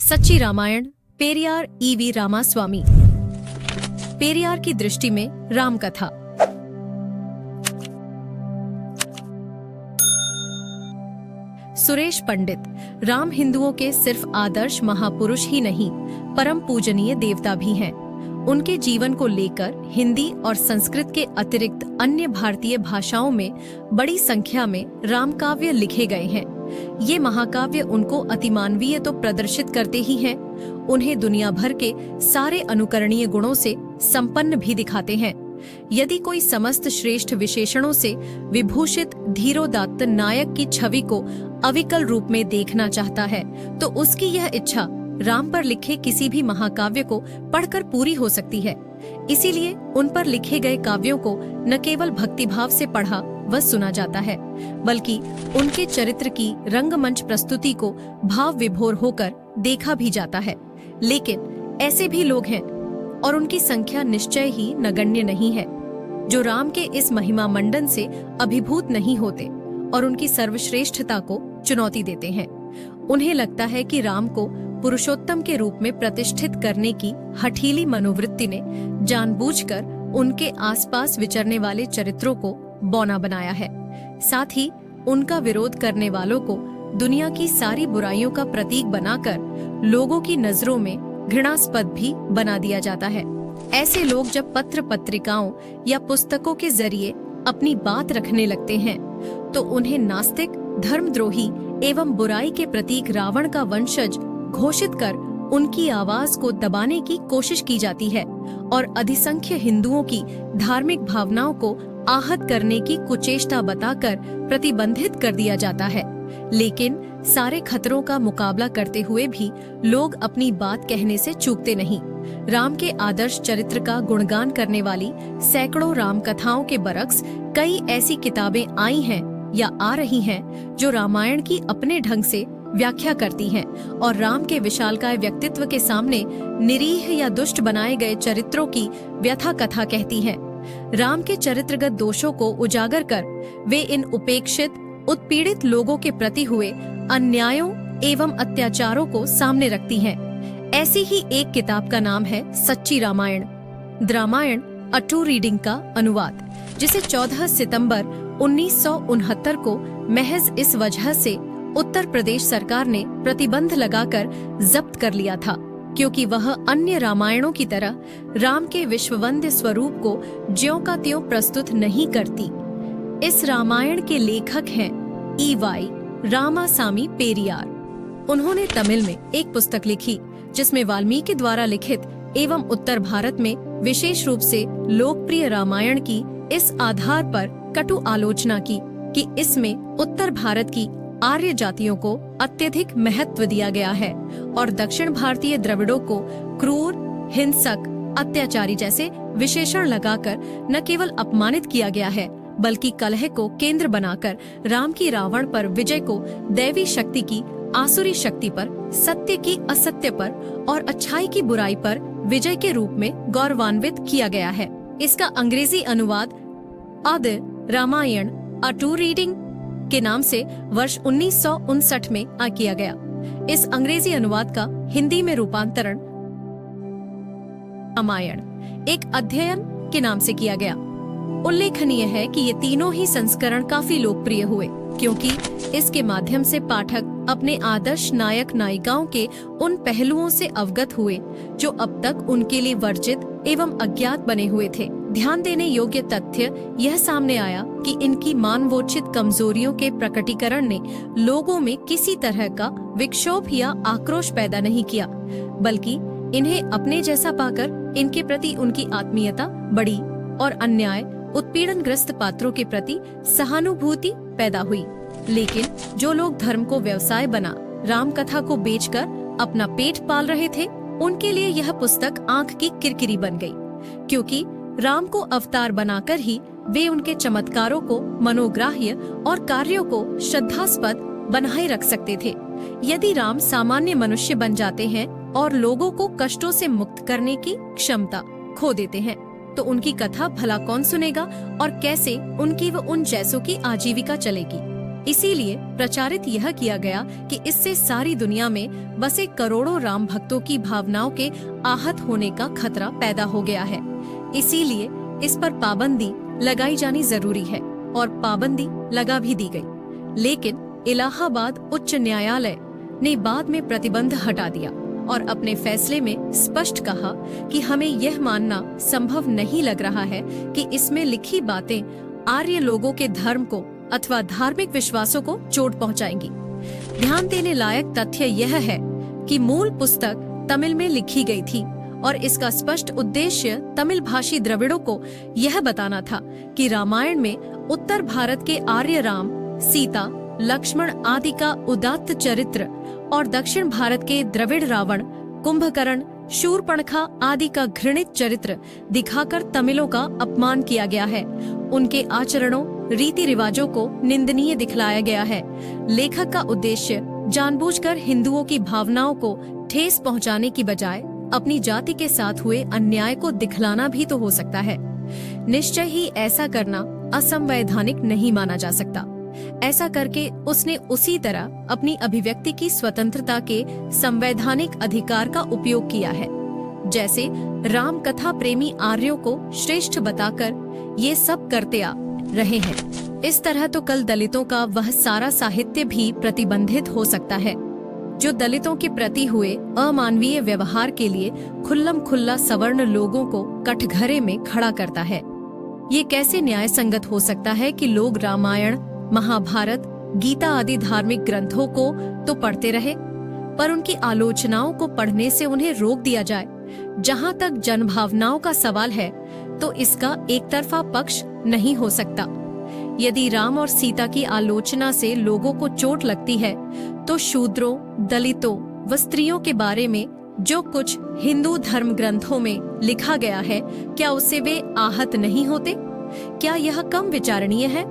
सच्ची रामायण पेरियार ईवी रामास्वामी। पेरियार की दृष्टि में राम कथा। सुरेश पंडित राम हिंदुओं के सिर्फ आदर्श महापुरुष ही नहीं, परम पूजनीय देवता भी हैं। उनके जीवन को लेकर हिंदी और संस्कृत के अतिरिक्त अन्य भारतीय भाषाओं में बड़ी संख्या में रामकाव्य लिखे गए हैं। ये महाकाव्य उनको अतिमानवीय तो प्रदर्शित करते ही हैं, उन्हें दुनिया भर के सारे अनुकरणीय गुणों से संपन्न भी दिखाते हैं। यदि कोई समस्त श्रेष्ठ विशेषणों से विभूषित धीरोदात्त नायक की छवि को अविकल रूप में देखना चाहता है, तो उसकी यह इच्छा राम पर लिखे किसी भी महाकाव्य को पढ़कर पूरी हो सकती है। इसीलिए उन पर लिखे गए काव्यों को न केवल भक्तिभाव से पढ़ा व सुना जाता है, बल्कि उनके चरित्र की रंगमंच प्रस्तुति को भाव विभोर होकर देखा भी जाता है। लेकिन ऐसे भी लोग हैं, और उनकी संख्या निश्चय ही नगण्य नहीं है, जो राम के इस महिमा मंडन से अभिभूत नहीं होते और उनकी सर्वश्रेष्ठता को चुनौती देते हैं। उन्हें लगता है कि राम को पुरुषोत्तम के रूप में प्रतिष्ठित करने की हठीली मनोवृत्ति ने जानबूझकर उनके आसपास विचरने वाले चरित्रों को बौना बनाया है। साथ ही उनका विरोध करने वालों को दुनिया की सारी बुराइयों का प्रतीक बनाकर लोगों की नजरों में घृणास्पद भी बना दिया जाता है। ऐसे लोग जब पत्र पत्रिकाओं या पुस्तकों के जरिए अपनी बात रखने लगते हैं, तो उन्हें नास्तिक, धर्मद्रोही एवं बुराई के प्रतीक रावण का वंशज घोषित कर उनकी आवाज को दबाने की कोशिश की जाती है और अधिसंख्य हिंदुओं की धार्मिक भावनाओं को आहत करने की कुचेष्टा बताकर प्रतिबंधित कर दिया जाता है। लेकिन सारे खतरों का मुकाबला करते हुए भी लोग अपनी बात कहने से चूकते नहीं। राम के आदर्श चरित्र का गुणगान करने वाली सैकड़ों राम कथाओं के बरक्स कई ऐसी किताबें आई हैं या आ रही हैं, जो रामायण की अपने ढंग से व्याख्या करती हैं और राम के विशालकाय व्यक्तित्व के सामने निरीह या दुष्ट बनाए गए चरित्रों की व्यथा कथा कहती हैं। राम के चरित्रगत दोषों को उजागर कर वे इन उपेक्षित, उत्पीड़ित लोगों के प्रति हुए अन्यायों एवं अत्याचारों को सामने रखती हैं। ऐसी ही एक किताब का नाम है Sachchi Ramayana, the Ramayana a true reading का अनुवाद, जिसे 14 सितंबर 1969 को महज इस वजह से उत्तर प्रदेश सरकार ने प्रतिबंध लगाकर जब्त कर लिया था, क्योंकि वह अन्य रामायणों की तरह राम के विश्ववंद्य स्वरूप को ज्यों का त्यों प्रस्तुत नहीं करती। इस रामायण के लेखक हैं ईवाई रामासामी पेरियार। उन्होंने तमिल में एक पुस्तक लिखी, जिसमें वाल्मीकि द्वारा लिखित एवं उत्तर भारत में विशेष रूप से लोकप्रिय रामायण की इस आधार पर कटु आलोचना की कि इसमें उत्तर भारत की आर्य जातियों को अत्यधिक महत्व दिया गया है और दक्षिण भारतीय द्रविड़ों को क्रूर, हिंसक, अत्याचारी जैसे विशेषण लगाकर न केवल अपमानित किया गया है, बल्कि कलह को केंद्र बनाकर राम की रावण पर विजय को दैवी शक्ति की आसुरी शक्ति पर, सत्य की असत्य पर और अच्छाई की बुराई पर विजय के रूप में गौरवान्वित किया गया है। इसका अंग्रेजी अनुवाद the Ramayana a true reading के नाम से वर्ष 1959 में किया गया। इस अंग्रेजी अनुवाद का हिंदी में रूपांतरण रामायण एक अध्ययन के नाम से किया गया। उल्लेखनीय है कि ये तीनों ही संस्करण काफी लोकप्रिय हुए, क्योंकि इसके माध्यम से पाठक अपने आदर्श नायक नायिकाओं के उन पहलुओं से अवगत हुए जो अब तक उनके लिए वर्जित एवं अज्ञात बने हुए थे। ध्यान देने योग्य तथ्य यह सामने आया कि इनकी मानवोचित कमजोरियों के प्रकटीकरण ने लोगों में किसी तरह का विक्षोभ या आक्रोश पैदा नहीं किया, बल्कि इन्हें अपने जैसा पाकर इनके प्रति उनकी आत्मीयता बढ़ी और अन्याय, उत्पीड़नग्रस्त पात्रों के प्रति सहानुभूति पैदा हुई। लेकिन जो लोग धर्म को व्यवसाय बना राम कथा को बेचकर अपना पेट पाल रहे थे, उनके लिए यह पुस्तक आंख की किरकिरी बन गई, क्योंकि राम को अवतार बनाकर ही वे उनके चमत्कारों को मनोग्राह्य और कार्यों को श्रद्धास्पद बनाए रख सकते थे। यदि राम सामान्य मनुष्य बन जाते हैं और लोगों को कष्टों से मुक्त करने की क्षमता खो देते हैं, तो उनकी कथा भला कौन सुनेगा और कैसे उनकी व उन जैसों की आजीविका चलेगी। इसीलिए प्रचारित यह किया गया कि इससे सारी दुनिया में बसे करोड़ों राम भक्तों की भावनाओं के आहत होने का खतरा पैदा हो गया है। इसीलिए इस पर पाबंदी लगाई जानी जरूरी है और पाबंदी लगा भी दी गई। लेकिन इलाहाबाद उच्च न्यायालय ने बाद में प्रतिबंध हटा दिया और अपने फैसले में स्पष्ट कहा कि हमें यह मानना संभव नहीं लग रहा है कि इसमें लिखी बातें आर्य लोगों के धर्म को अथवा धार्मिक विश्वासों को चोट पहुंचाएंगी। ध्यान देने लायक तथ्य यह है कि मूल पुस्तक तमिल में लिखी गई थी और इसका स्पष्ट उद्देश्य तमिल भाषी द्रविड़ों को यह बताना था कि रामायण में उत्तर भारत के आर्य राम, सीता, लक्ष्मण आदि का उदात्त चरित्र और दक्षिण भारत के द्रविड़ रावण, कुंभकर्ण, शूर्पणखा आदि का घृणित चरित्र दिखाकर तमिलों का अपमान किया गया है। उनके आचरणों, रीति रिवाजों को निंदनीय दिखलाया गया है। लेखक का उद्देश्य जानबूझकर हिंदुओं की भावनाओं को ठेस पहुंचाने की बजाय अपनी जाति के साथ हुए अन्याय को दिखलाना भी तो हो सकता है। निश्चय ही ऐसा करना असंवैधानिक नहीं माना जा सकता। ऐसा करके उसने उसी तरह अपनी अभिव्यक्ति की स्वतंत्रता के संवैधानिक अधिकार का उपयोग किया है, जैसे राम कथा प्रेमी आर्यों को श्रेष्ठ बताकर ये सब करते आ रहे हैं। इस तरह तो कल दलितों का वह सारा साहित्य भी प्रतिबंधित हो सकता है जो दलितों के प्रति हुए अमानवीय व्यवहार के लिए खुल्लम खुल्ला सवर्ण लोगों को कठघरे में खड़ा करता है। ये कैसे न्याय संगत हो सकता है कि लोग रामायण, महाभारत, गीता आदि धार्मिक ग्रंथों को तो पढ़ते रहे, पर उनकी आलोचनाओं को पढ़ने से उन्हें रोक दिया जाए। जहाँ तक जनभावनाओं का सवाल है तो इसका एक तरफा पक्ष नहीं हो सकता। यदि राम और सीता की आलोचना से लोगों को चोट लगती है तो शूद्रों, दलितों व स्त्रियों के बारे में जो कुछ हिंदू धर्म ग्रंथों में लिखा गया है, क्या उससे वे आहत नहीं होते? क्या यह कम विचारणीय है?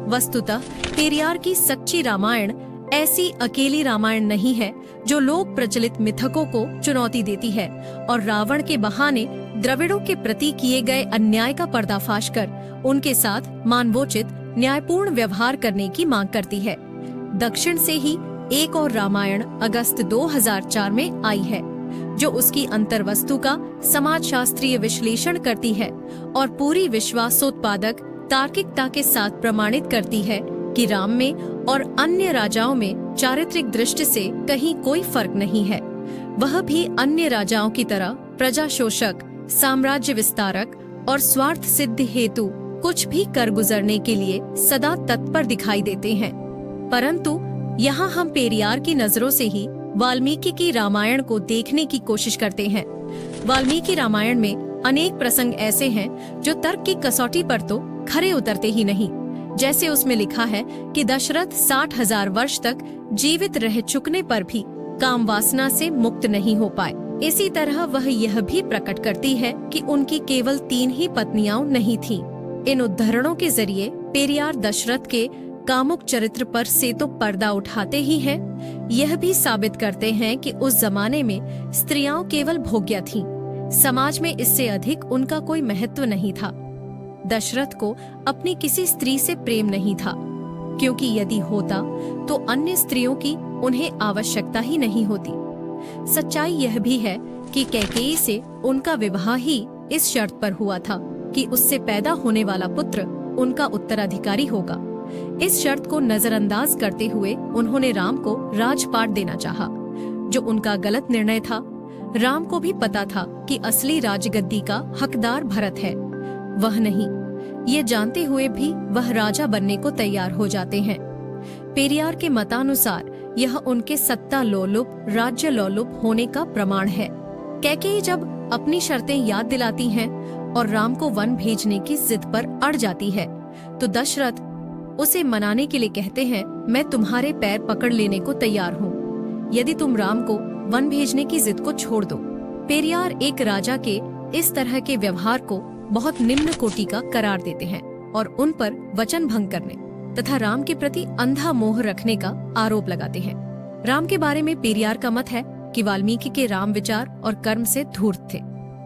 वस्तुतः पेरियार की सच्ची रामायण ऐसी अकेली रामायण नहीं है जो लोक प्रचलित मिथकों को चुनौती देती है और रावण के बहाने द्रविड़ों के प्रति किए गए अन्याय का पर्दाफाश कर उनके साथ मानवोचित न्यायपूर्ण व्यवहार करने की मांग करती है। दक्षिण से ही एक और रामायण अगस्त 2004 में आई है जो उसकी अंतर्वस्तु का समाजशास्त्रीय विश्लेषण करती है और पूरी विश्वासोत्पादक तार्किकता के साथ प्रमाणित करती है कि राम में और अन्य राजाओं में चारित्रिक दृष्टि से कहीं कोई फर्क नहीं है। वह भी अन्य राजाओं की तरह प्रजा शोषक, साम्राज्य विस्तारक और स्वार्थ सिद्धि हेतु कुछ भी कर गुजरने के लिए सदा तत्पर दिखाई देते हैं। परंतु यहाँ हम पेरियार की नजरों से ही वाल्मीकि की रामायण को देखने की कोशिश करते हैं। वाल्मीकि रामायण में अनेक प्रसंग ऐसे हैं जो तर्क की कसौटी पर तो खरे उतरते ही नहीं। जैसे उसमें लिखा है कि दशरथ 60,000 वर्ष तक जीवित रह चुकने पर भी काम वासना से मुक्त नहीं हो पाए। इसी तरह वह यह भी प्रकट करती है कि उनकी केवल 3 ही पत्नियां नहीं थीं। इन उद्धरणों के जरिए पेरियार दशरथ के कामुक चरित्र पर से तो पर्दा उठाते ही हैं, यह भी साबित करते हैं कि उस जमाने में स्त्रियां केवल भोग्य थीं। समाज में इससे अधिक उनका कोई महत्व नहीं था। दशरथ को अपनी किसी स्त्री से प्रेम नहीं था, क्योंकि यदि होता तो अन्य स्त्रियों की उन्हें आवश्यकता ही नहीं होती। सच्चाई यह भी है कि कैकेयी से उनका विवाह ही इस शर्त पर हुआ था कि उससे पैदा होने वाला पुत्र उनका उत्तराधिकारी होगा। इस शर्त को नजरअंदाज करते हुए उन्होंने राम को राजपाट देना चाहा, जो उनका गलत निर्णय था। राम को भी पता था कि असली राजगद्दी का हकदार भरत है, वह नहीं। ये जानते हुए भी वह राजा बनने को तैयार हो जाते हैं। पेरियार के मतानुसार यह उनके सत्ता लोलुप, राज्य लोलुप होने का प्रमाण है। कैकेयी जब अपनी शर्तें याद दिलाती हैं और राम को वन भेजने की जिद पर अड़ जाती है, तो दशरथ उसे मनाने के लिए कहते हैं, मैं तुम्हारे पैर पकड़ लेने को तैयार हूँ, यदि तुम राम को वन भेजने की जिद को छोड़ दो। पेरियार एक राजा के इस तरह के व्यवहार को बहुत निम्न कोटि का करार देते हैं और उन पर वचन भंग करने तथा राम के प्रति अंधा मोह रखने का आरोप लगाते हैं। राम के बारे में पेरियार का मत है कि वाल्मीकि के राम विचार और कर्म से धूर्त थे।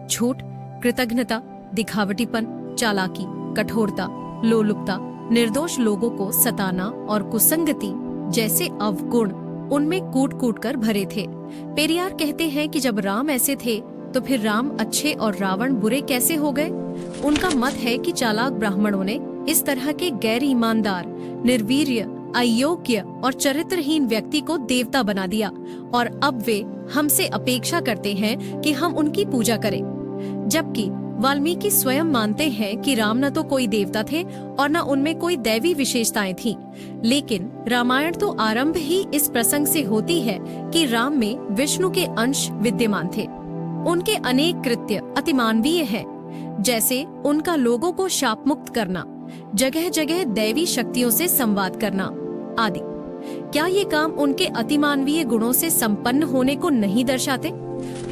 झूठ, कृतघ्नता, दिखावटीपन, चालाकी, कठोरता, लोलुपता, निर्दोष लोगों को सताना और कुसंगति जैसे अवगुण उनमें कूट कूट कर भरे थे। पेरियार कहते हैं कि जब राम ऐसे थे तो फिर राम अच्छे और रावण बुरे कैसे हो गए। उनका मत है कि चालाक ब्राह्मणों ने इस तरह के गैर ईमानदार, निर्वीर्य, अयोग्य और चरित्रहीन व्यक्ति को देवता बना दिया और अब वे हमसे अपेक्षा करते हैं कि हम उनकी पूजा करें। जबकि वाल्मीकि स्वयं मानते हैं कि राम न तो कोई देवता थे और न उनमें कोई दैवी विशेषताएं थीं। लेकिन रामायण तो आरंभ ही इस प्रसंग से होती है कि राम में विष्णु के अंश विद्यमान थे। उनके अनेक कृत्य अतिमानवीय हैं, जैसे उनका लोगों को शाप मुक्त करना, जगह जगह दैवी शक्तियों से संवाद करना आदि। क्या ये काम उनके अतिमानवीय गुणों से संपन्न होने को नहीं दर्शाते?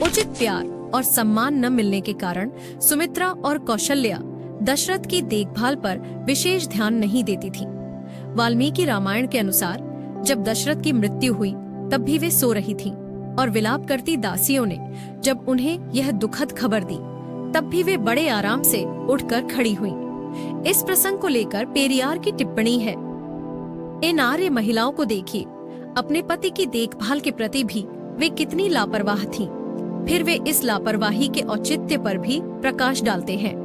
उचित प्यार और सम्मान न मिलने के कारण सुमित्रा और कौशल्या दशरथ की देखभाल पर विशेष ध्यान नहीं देती थी। वाल्मीकि रामायण के अनुसार जब दशरथ की मृत्यु हुई तब भी वे सो रही थीं और विलाप करती दासियों ने जब उन्हें यह दुखद खबर दी तब भी वे बड़े आराम से उठकर खड़ी हुईं। इस प्रसंग को लेकर पेरियार की टिप्पणी है, इन आर्य महिलाओं को देखिए, अपने पति की देखभाल के प्रति भी वे कितनी लापरवाह थीं। फिर वे इस लापरवाही के औचित्य पर भी प्रकाश डालते हैं।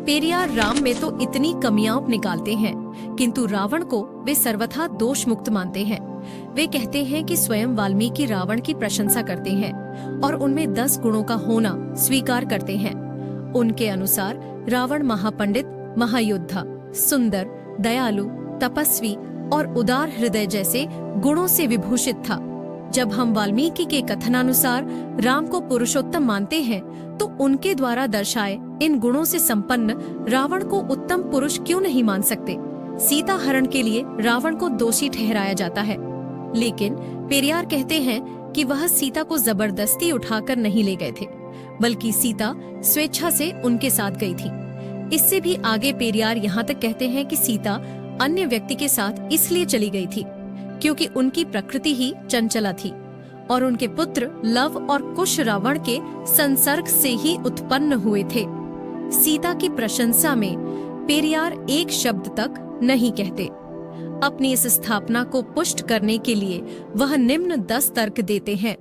पेरियार राम में तो इतनी कमियां निकालते हैं, किंतु रावण को वे सर्वथा दोष मुक्त मानते हैं। वे कहते हैं कि स्वयं वाल्मीकि रावण की प्रशंसा करते हैं और उनमें 10 गुणों का होना स्वीकार करते हैं। उनके अनुसार रावण महापंडित, महायोद्धा, सुंदर, दयालु, तपस्वी और उदार हृदय जैसे गुणों से विभूषित था। जब हम वाल्मीकि के कथनानुसार राम को पुरुषोत्तम मानते हैं तो उनके द्वारा दर्शाए इन गुणों से संपन्न रावण को उत्तम पुरुष क्यों नहीं मान सकते? सीता हरण के लिए रावण को दोषी ठहराया जाता है, लेकिन पेरियार कहते हैं कि वह सीता को जबरदस्ती उठाकर नहीं ले गए थे, बल्कि सीता स्वेच्छा से उनके साथ गई थी। इससे भी आगे पेरियार यहाँ तक कहते हैं कि सीता अन्य व्यक्ति के साथ इसलिए चली गई थी क्योंकि उनकी प्रकृति ही चंचला थी और उनके पुत्र लव और कुश रावण के संसर्ग से ही उत्पन्न हुए थे। सीता की प्रशंसा में पेरियार एक शब्द तक नहीं कहते। अपनी इस स्थापना को पुष्ट करने के लिए वह निम्न 10 तर्क देते हैं।